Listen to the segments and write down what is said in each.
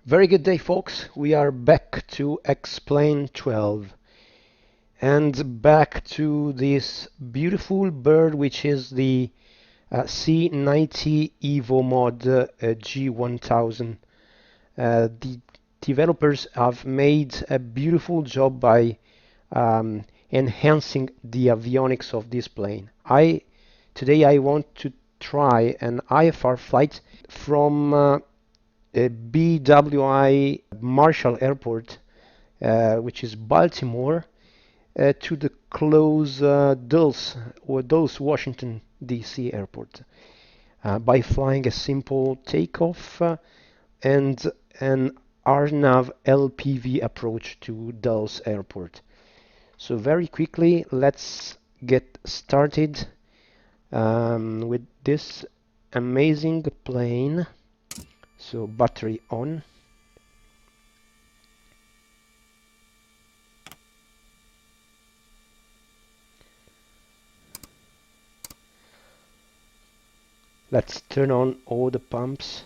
Very good day, folks. We are back to xplane 12 and back to this beautiful bird, which is the C90 EVO mod G1000. The developers have made a beautiful job by enhancing the avionics of this plane. Today I want to try an IFR flight from BWI Marshall Airport, which is Baltimore, to the close Dulles, Washington, D.C. airport, by flying a simple takeoff and an RNAV LPV approach to Dulles Airport. So very quickly, let's get started with this amazing plane. So battery on. Let's turn on all the pumps.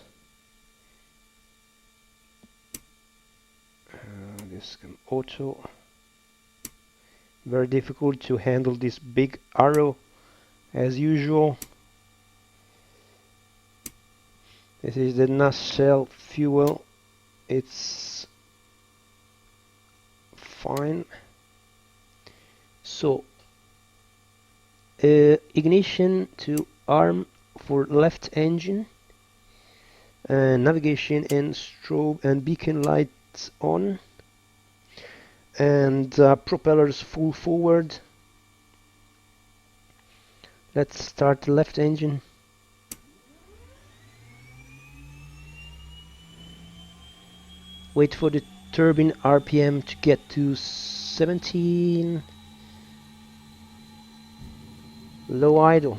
This can auto. Very difficult to handle this big arrow as usual. This is the nacelle fuel. It's fine. So ignition to arm for left engine, navigation and strobe and beacon lights on, and propellers full forward. Let's start the left engine. Wait for the turbine RPM to get to 17. Low idle.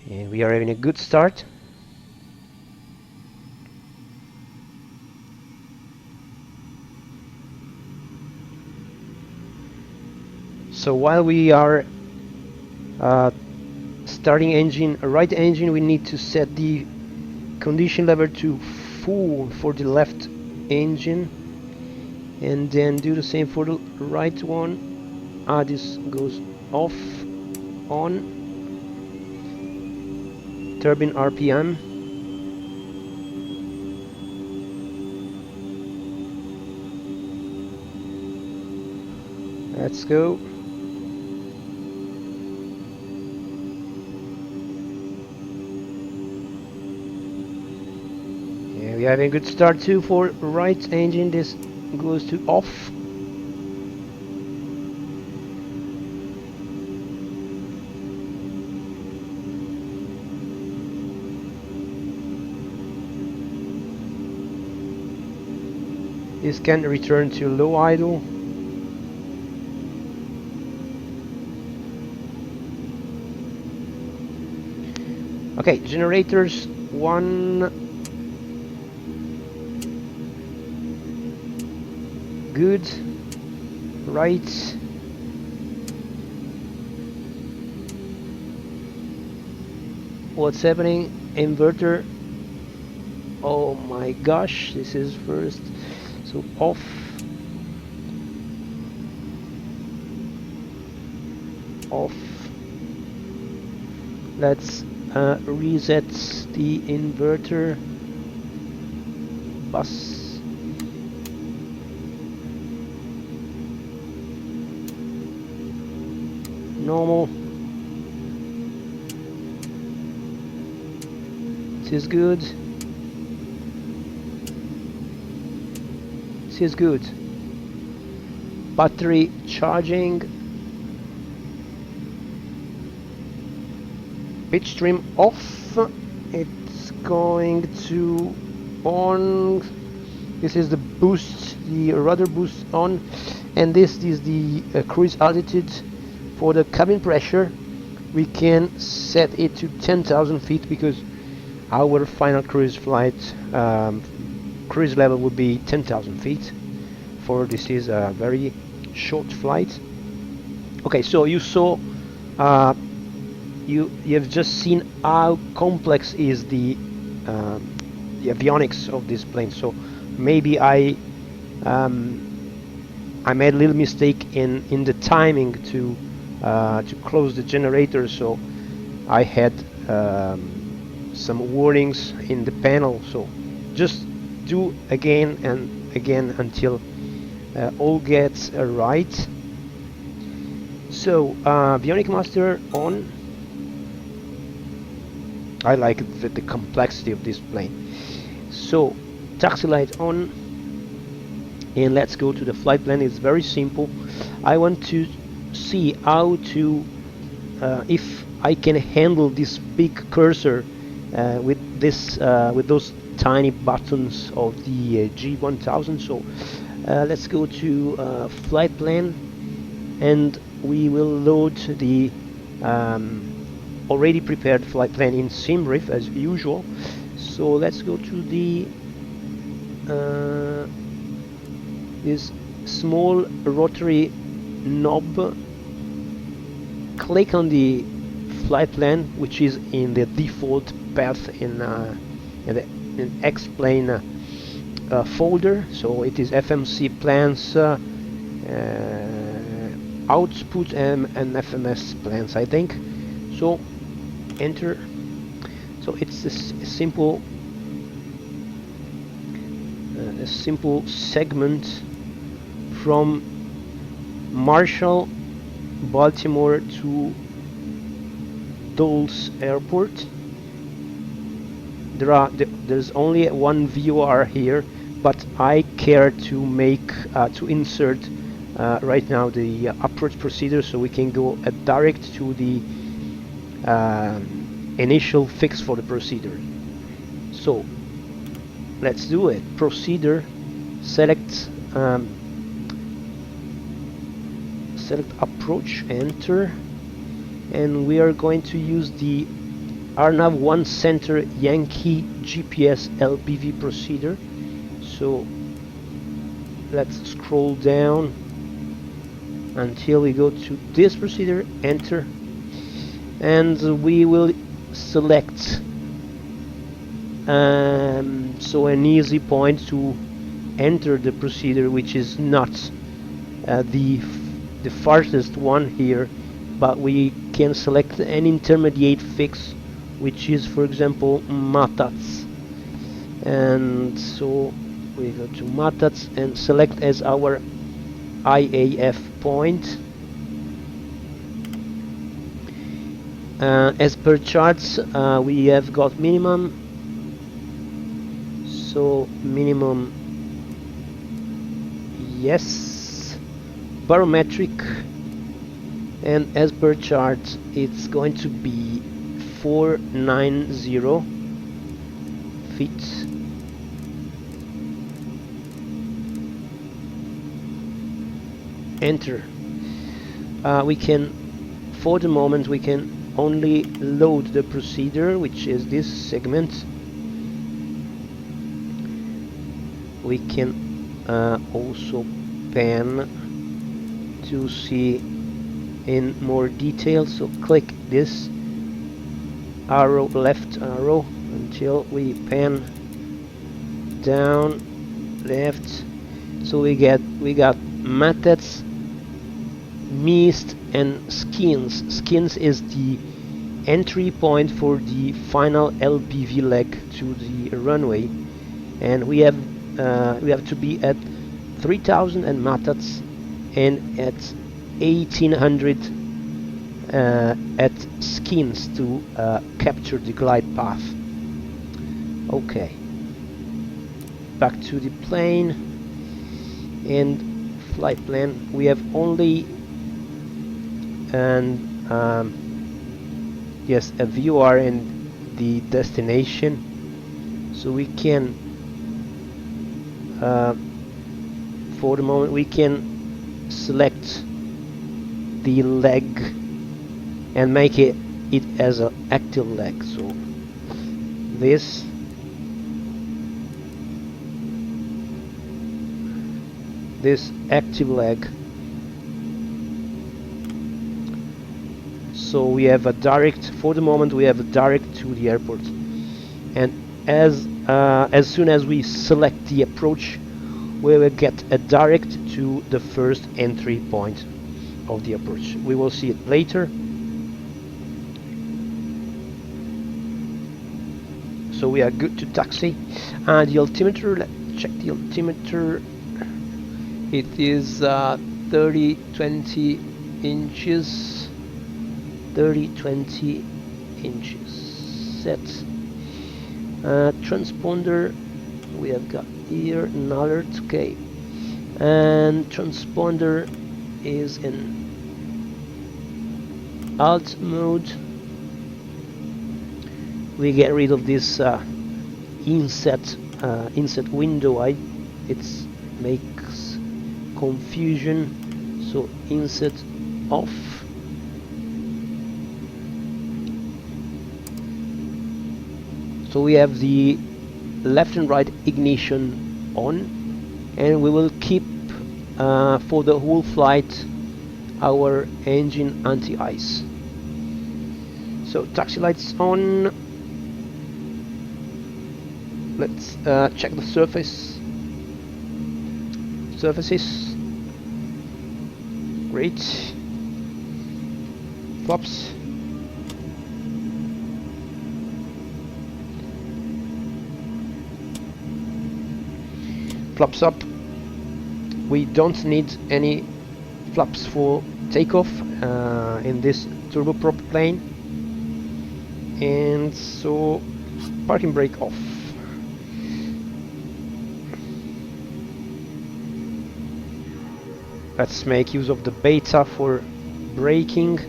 And we are having a good start. So while we are starting engine, right engine, we need to set the condition level to full for the left engine, and then do the same for the right one. This goes off, on. Turbine RPM. Let's go. Yeah, we have a good start too for right engine. This goes to off. This can return to low idle. Okay, generators 1. Good. Right. What's happening? Inverter. Oh my gosh, this is first. So off. Off. Let's reset the inverter bus. Normal. This is good. This is good. Battery charging. Pitch trim off. It's going to on. This is the boost, the rudder boost on, and this is the cruise altitude. For the cabin pressure, we can set it to 10,000 feet because our final cruise flight cruise level would be 10,000 feet. For this is a very short flight. Okay, so you saw you have just seen how complex is the avionics of this plane. So maybe I made a little mistake in the timing to close the generator, so I had some warnings in the panel. So just do again and again until all gets right. So avionic master on. I like the complexity of this plane. So taxi light on, and let's go to the flight plan. It's very simple. I want to see how to if I can handle this big cursor with this with those tiny buttons of the G1000. So let's go to flight plan, and we will load the already prepared flight plan in SimRiff as usual. So let's go to the this small rotary knob. Click on the flight plan, which is in the default path in the xplane folder. So it is FMC plans, output and FMS plans, I think. So enter. So it's a simple segment from Marshall, Baltimore to Dulles Airport. There's only one VOR here, but I care to make to insert right now the approach procedure, so we can go direct to the initial fix for the procedure. So let's do it. Procedure, select approach, enter, and we are going to use the RNAV 1 center Yankee GPS LPV procedure. So let's scroll down until we go to this procedure, enter, and we will select so an easy point to enter the procedure, which is not the farthest one here, but we can select an intermediate fix, which is, for example, Matats. And so we go to Matats and select as our IAF point. As per charts, we have got minimum, so minimum, yes, barometric, and as per chart it's going to be 490 feet. Enter. We can, for the moment, we can only load the procedure, which is this segment. We can also pan to see in more detail, so click this arrow, left arrow, until we pan down left. So we got Matats, Mist, and Skins. Skins is the entry point for the final LPV leg to the runway, and we have to be at 3000 and Matats, and at 1800 at Skins to capture the glide path. Okay, back to the plane and flight plan. We have only yes, a VOR and the destination, so we can for the moment we can select the leg and make it as an active leg. So this active leg. so we have a direct, for the moment we have a direct to the airport, and as soon as we select the approach, we will get a direct to the first entry point of the approach. We will see it later. So we are good to taxi. And the altimeter, let's check the altimeter. It is 30-20 inches. 30-20 inches. Set. Transponder, we have got here an alert, okay. And transponder is in alt mode. We get rid of this inset window. It makes confusion, so inset off. So we have the left and right ignition on, and we will keep for the whole flight our engine anti-ice. So taxi lights on. Let's check the surfaces. Great. Flaps. Flaps up. We don't need any flaps for takeoff in this turboprop plane, and so parking brake off. Let's make use of the beta for braking.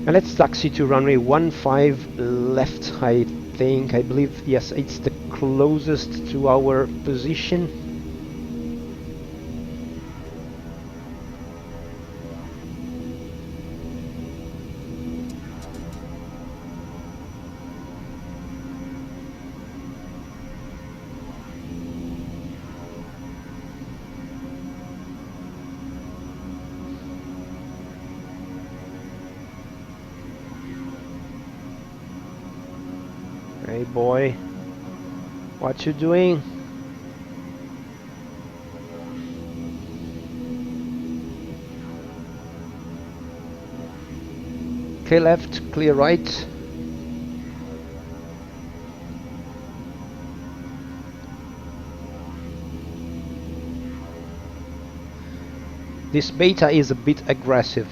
And let's taxi to runway 15 left, I believe, yes, it's the closest to our position. Hey boy, what you doing? Clear left, clear right. This beta is a bit aggressive.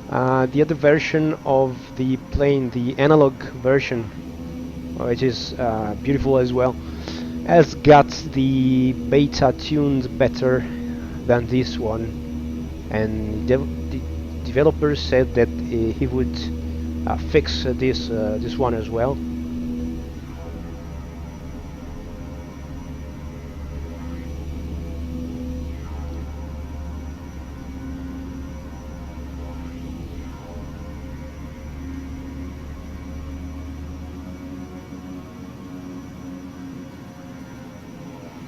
The other version of the plane, the analog version, which is beautiful as well, has got the beta tuned better than this one, and the developer said that he would fix this one as well.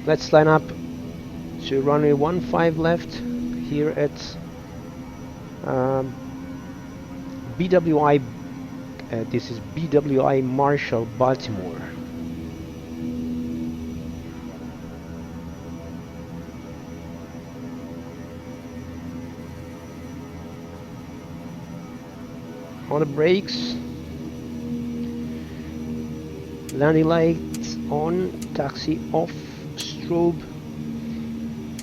Let's line up to runway 15 left here at BWI. This is BWI Marshall, Baltimore. On the brakes, landing lights on, taxi off, strobe,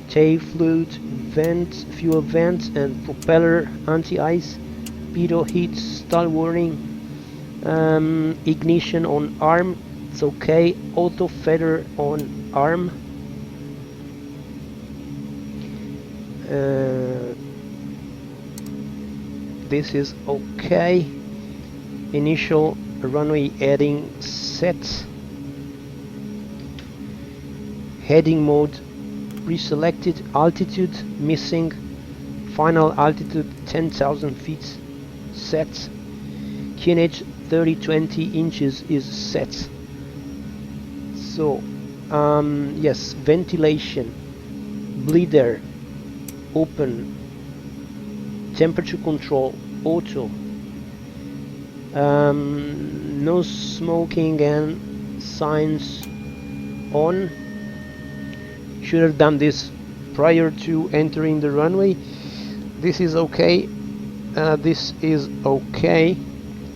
tail fluid, vent, fuel vent and propeller anti-ice, pitot heat, stall warning, ignition on arm, it's okay, auto feather on arm, this is okay, initial runway heading set, heading mode pre-selected, altitude missing, final altitude 10,000 feet set, QNH 30-20 inches is set, So yes, ventilation, bleed air, open, temperature control, auto, no smoking and signs on. Should have done this prior to entering the runway. This is okay. This is okay.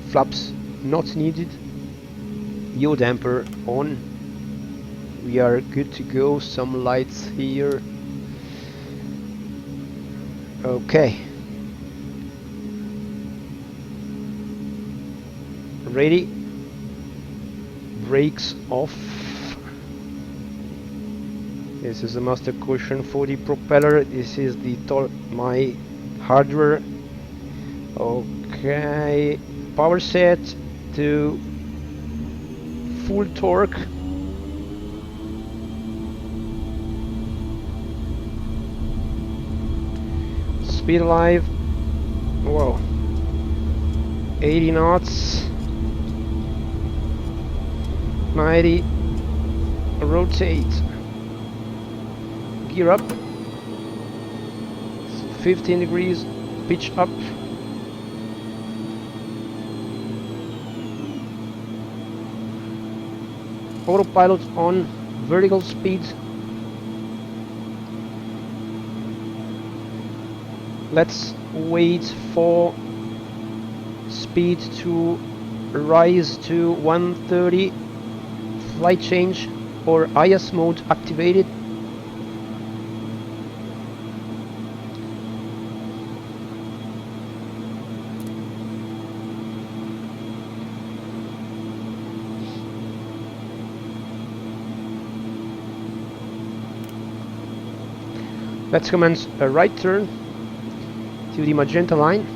Flaps not needed. Yaw damper on. We are good to go. Some lights here. Okay. Ready. Brakes off. This is a master cushion for the propeller. This is the my hardware. Okay. Power set to full torque. Speed alive. Whoa. 80 knots. 90. Rotate. Gear up. 15 degrees. Pitch up. Autopilot on. Vertical speed. Let's wait for speed to rise to 130. Flight change or IS mode activated. Let's commence a right turn to the magenta line.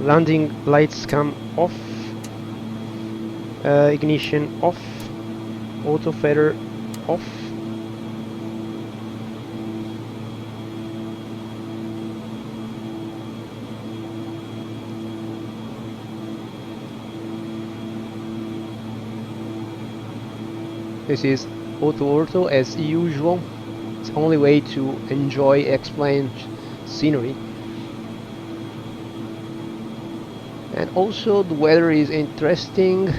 Landing lights come off. Ignition off. Auto feather off. This is auto as usual. It's the only way to enjoy X-plane scenery. And also the weather is interesting.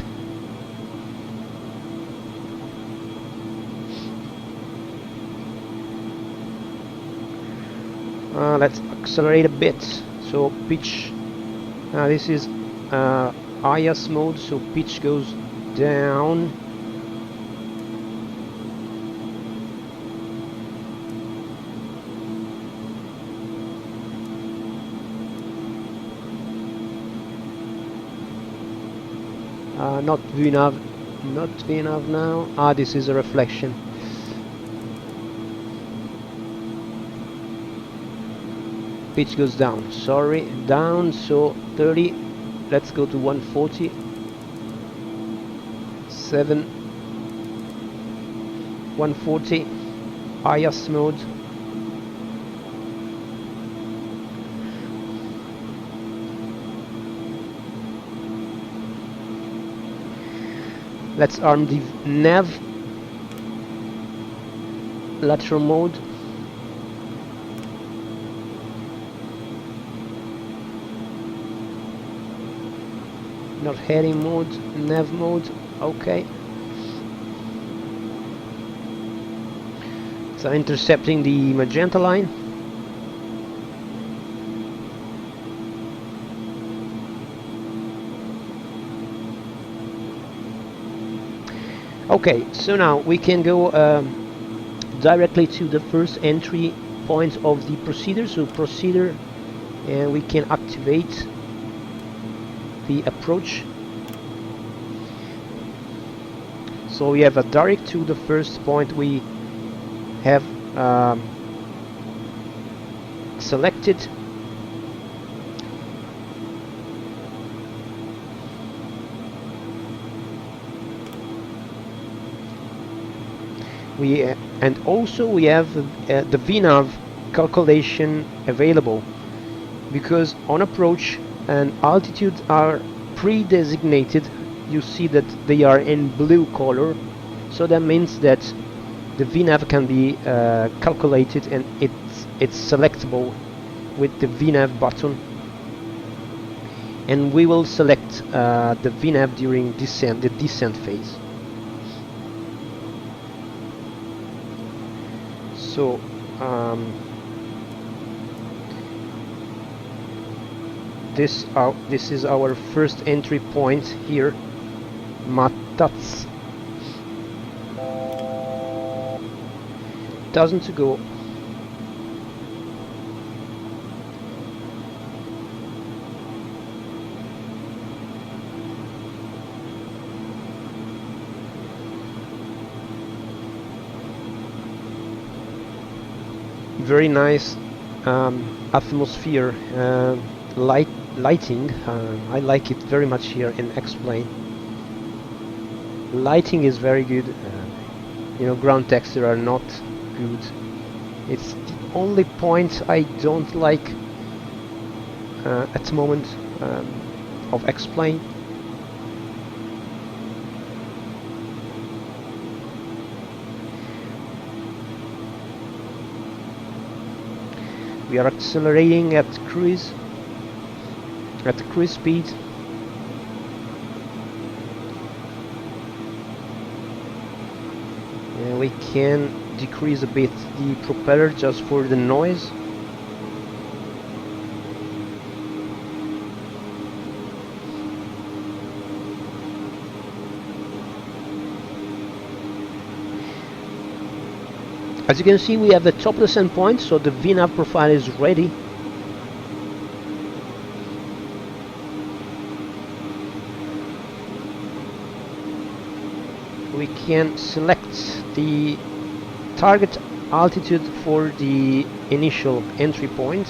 Let's accelerate a bit. So pitch. This is IS mode, so pitch goes down. Not VNAV now. This is a reflection. Pitch goes down, sorry, down, so 30, let's go to 140, 7, 140, IS mode. Let's arm the nav, lateral mode. Not heading mode, nav mode, okay. So intercepting the magenta line. Okay, so now we can go directly to the first entry point of the procedure. So procedure, and we can activate the approach. So we have a direct to the first point we have selected. And also we have the VNAV calculation available, because on approach and altitude are pre-designated you see that they are in blue color, so that means that the VNAV can be calculated, and it's selectable with the VNAV button, and we will select the VNAV during the descent phase. So this is our first entry point here, Matats. 1,000 to go. Very nice atmosphere, lighting. I like it very much here in X-Plane. Lighting is very good. You know, ground texture are not good. It's the only point I don't like at the moment of X-Plane. We are accelerating at cruise speed. And we can decrease a bit the propeller just for the noise. As you can see, we have the top descent point, so the VNAV profile is ready. We can select the target altitude for the initial entry point,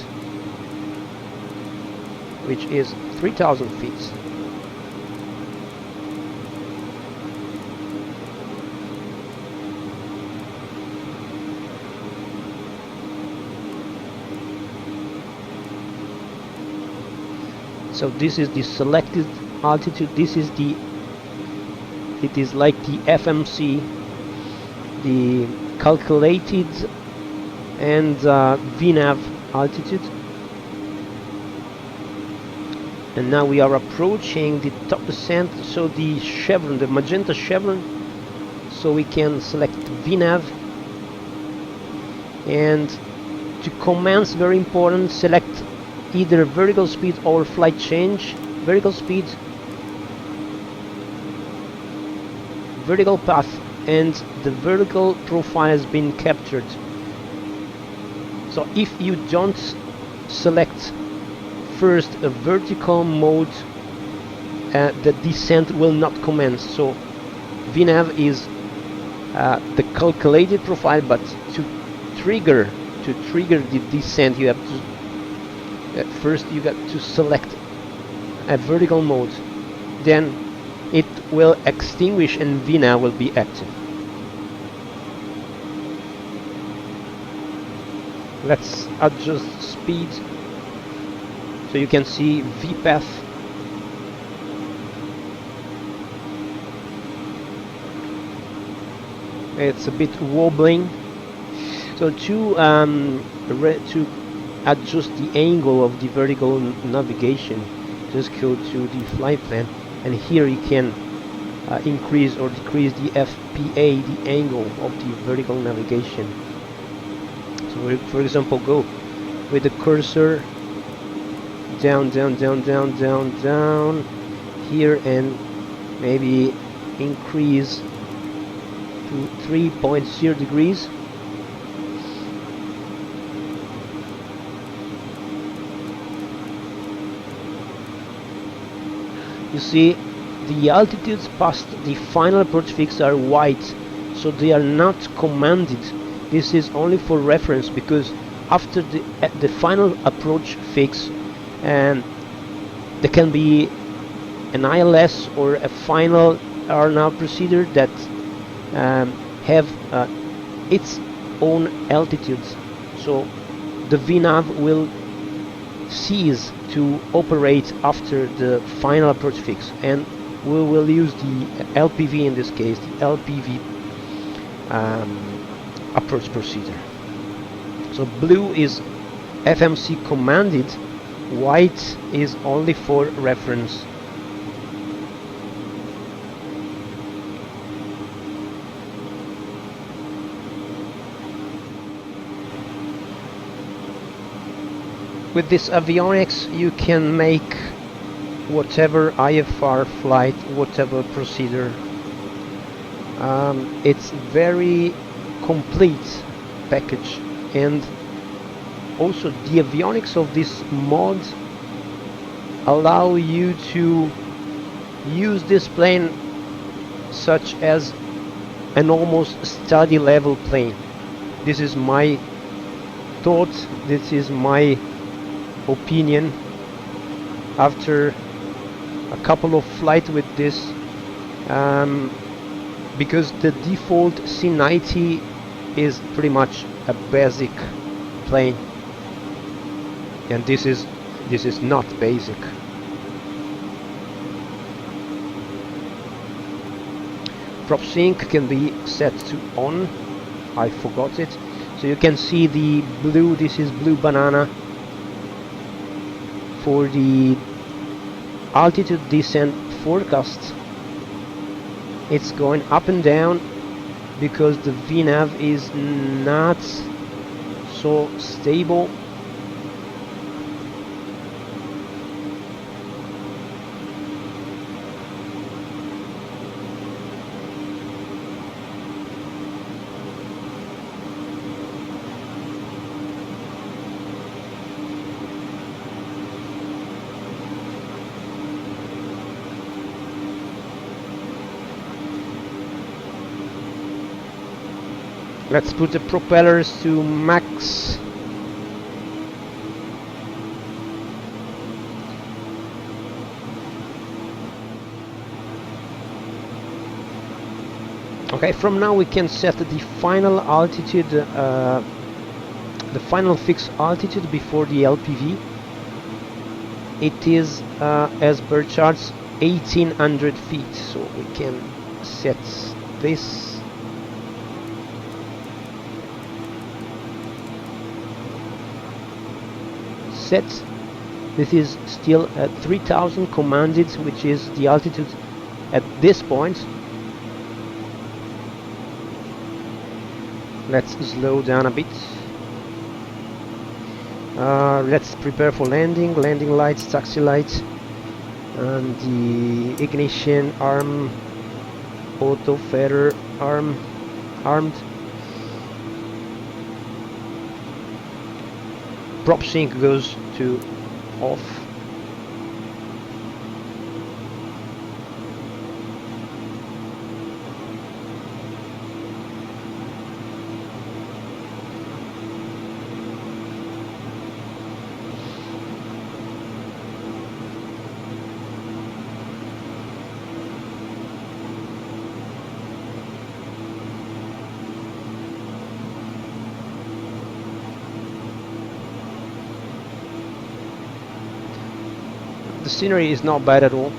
which is 3,000 feet. So this is the selected altitude. This is the, it is like the FMC, the calculated and VNAV altitude. And now we are approaching the top descent, so the chevron, the magenta chevron, so we can select VNAV. And to commence, very important, select either vertical speed or flight change. Vertical speed, vertical path, and the vertical profile has been captured. So if you don't select first a vertical mode, the descent will not commence. So VNAV is the calculated profile, but to trigger the descent, you have to first you got to select a vertical mode, then it will extinguish and VNAV will be active. Let's adjust speed so you can see VPath. It's a bit wobbling, so to adjust the angle of the vertical navigation, just go to the flight plan, and here you can increase or decrease the FPA, the angle of the vertical navigation. So for example, go with the cursor down here, and maybe increase to 3.0 degrees. You see, the altitudes past the final approach fix are white, so they are not commanded. This is only for reference, because after the final approach fix, there can be an ILS or a final RNAV procedure that have its own altitudes. So the VNAV will cease to operate after the final approach fix, and we will use the LPV, in this case the LPV approach procedure. So blue is FMC commanded, white is only for reference. With this avionics you can make whatever IFR flight, whatever procedure. It's very complete package, and also the avionics of this mod allow you to use this plane such as an almost study level plane. This is my thought, this is my opinion after a couple of flights with this, because the default C90 is pretty much a basic plane, and this is not basic. Prop sync can be set to on. I forgot it. So you can see the blue, this is blue banana for the altitude descent forecast. It's going up and down because the VNAV is not so stable. Let's put the propellers to max. Okay, from now we can set the final altitude, the final fixed altitude before the LPV. It is, as per charts, 1800 feet, so we can set this. Set. This is still at 3000 commanded, which is the altitude at this point. Let's slow down a bit. Let's prepare for landing. Landing lights, taxi lights, and the ignition arm, auto feather arm, armed. Prop sync goes to off. The scenery is not bad at all.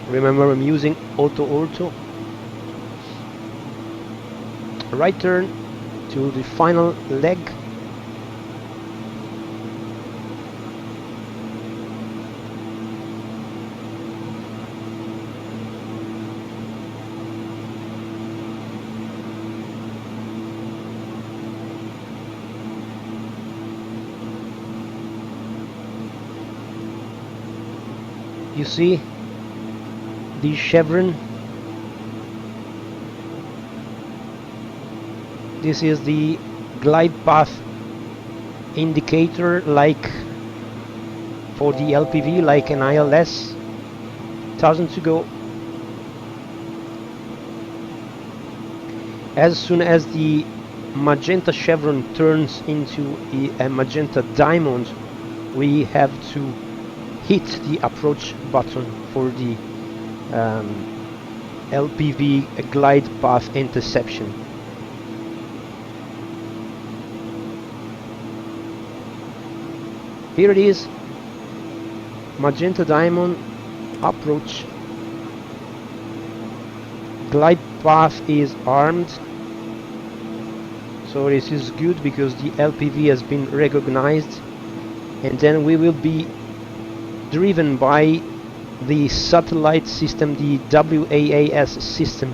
Remember, I'm using auto. Right turn to the final leg. You see the chevron. This is the glide path indicator, like for the LPV, like an ILS. 1000 to go. As soon as the magenta chevron turns into a magenta diamond, we have to hit the approach button for the LPV glide path interception. Here it is, magenta diamond approach. Glide path is armed, so this is good because the LPV has been recognized, and then we will be driven by the satellite system, the WAAS system,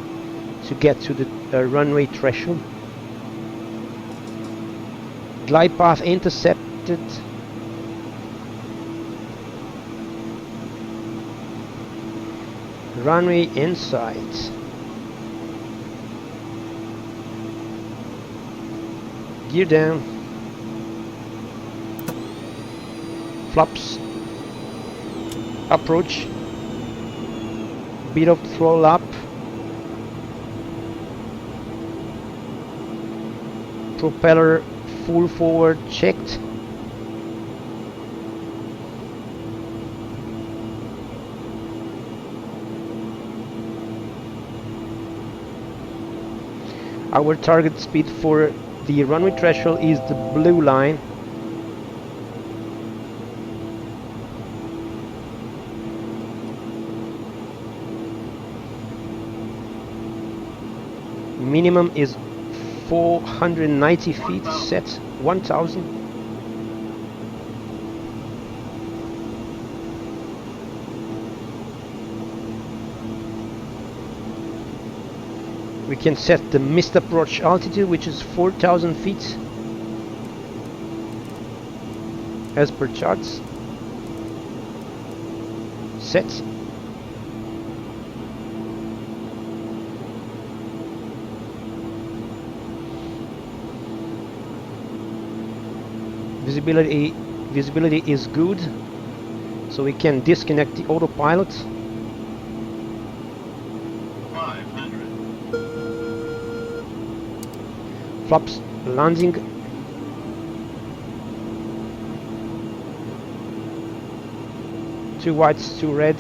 to get to the runway threshold. Glide path intercepted. Runway inside. Gear down. Flaps. Approach. Bit of throttle up. Propeller full forward checked. Our target speed for the runway threshold is the blue line. Minimum is 490 feet, set 1000. We can set the missed approach altitude, which is 4000 feet as per charts. Set. Visibility is good, so we can disconnect the autopilot. 500. Flaps landing. Two whites, two red.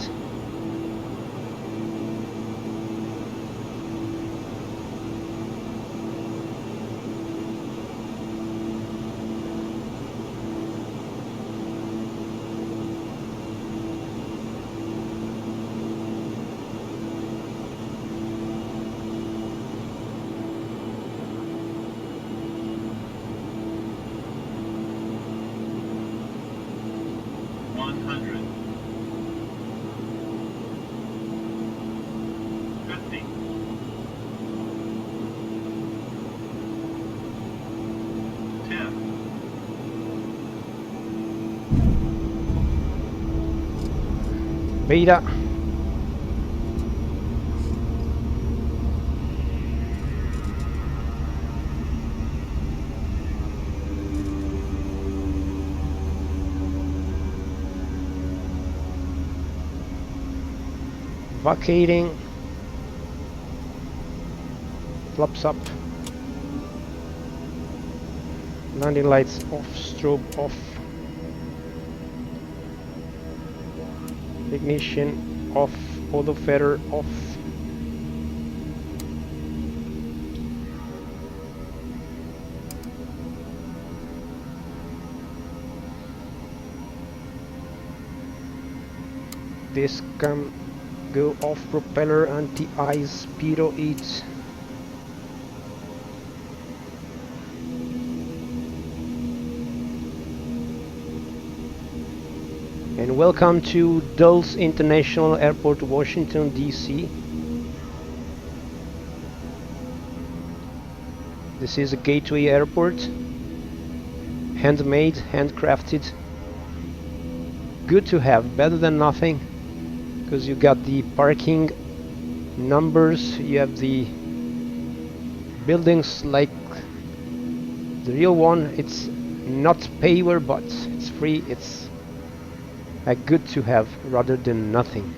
Beta. Vacating. Flaps up. Landing lights off, strobe off. Ignition off, auto feather off. This can go off, propeller anti-ice, speedo it. And welcome to Dulles International Airport, Washington, D.C. This is a gateway airport. Handmade, handcrafted. Good to have, better than nothing. Because you got the parking numbers, you have the buildings like the real one. It's not paver, but it's free. It's good to have rather than nothing.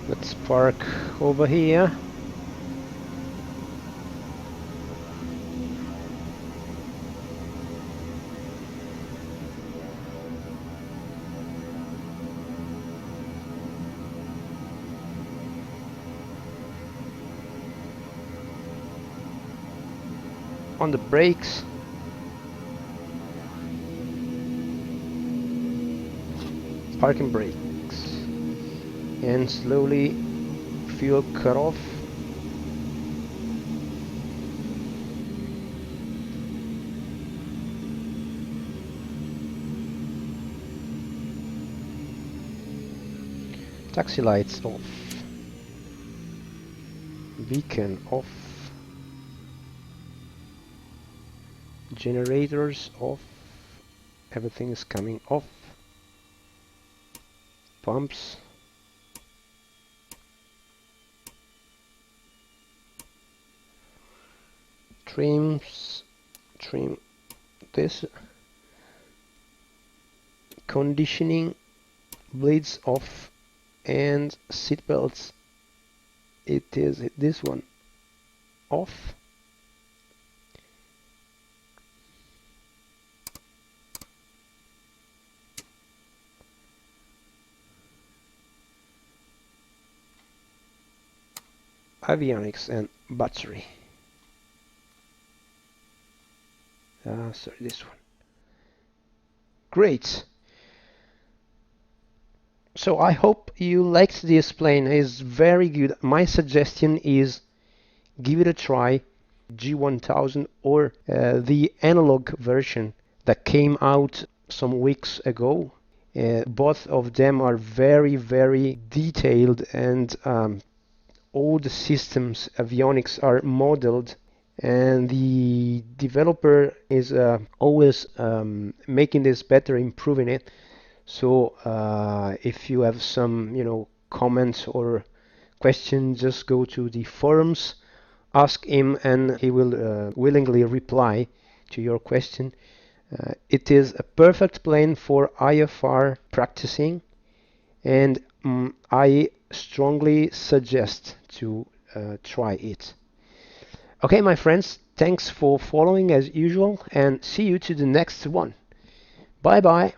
Let's park over here. on the brakes. Parking brakes. And slowly fuel cut off. Taxi lights off. Beacon off. Generators off. Everything is coming off. Pumps. Trim this. Conditioning blades off. And seat belts, it is this one off. Avionics and battery. Sorry, this one. Great. So I hope you liked this plane. It's very good. My suggestion is give it a try. G1000 or the analog version that came out some weeks ago. Both of them are very, very detailed, and all the systems, avionics, are modeled, and the developer is always making this better, improving it. So if you have some, comments or questions, just go to the forums, ask him, and he will willingly reply to your question. It is a perfect plane for IFR practicing, and I strongly suggest to try it. Okay, my friends, thanks for following as usual, and see you to the next one. Bye bye.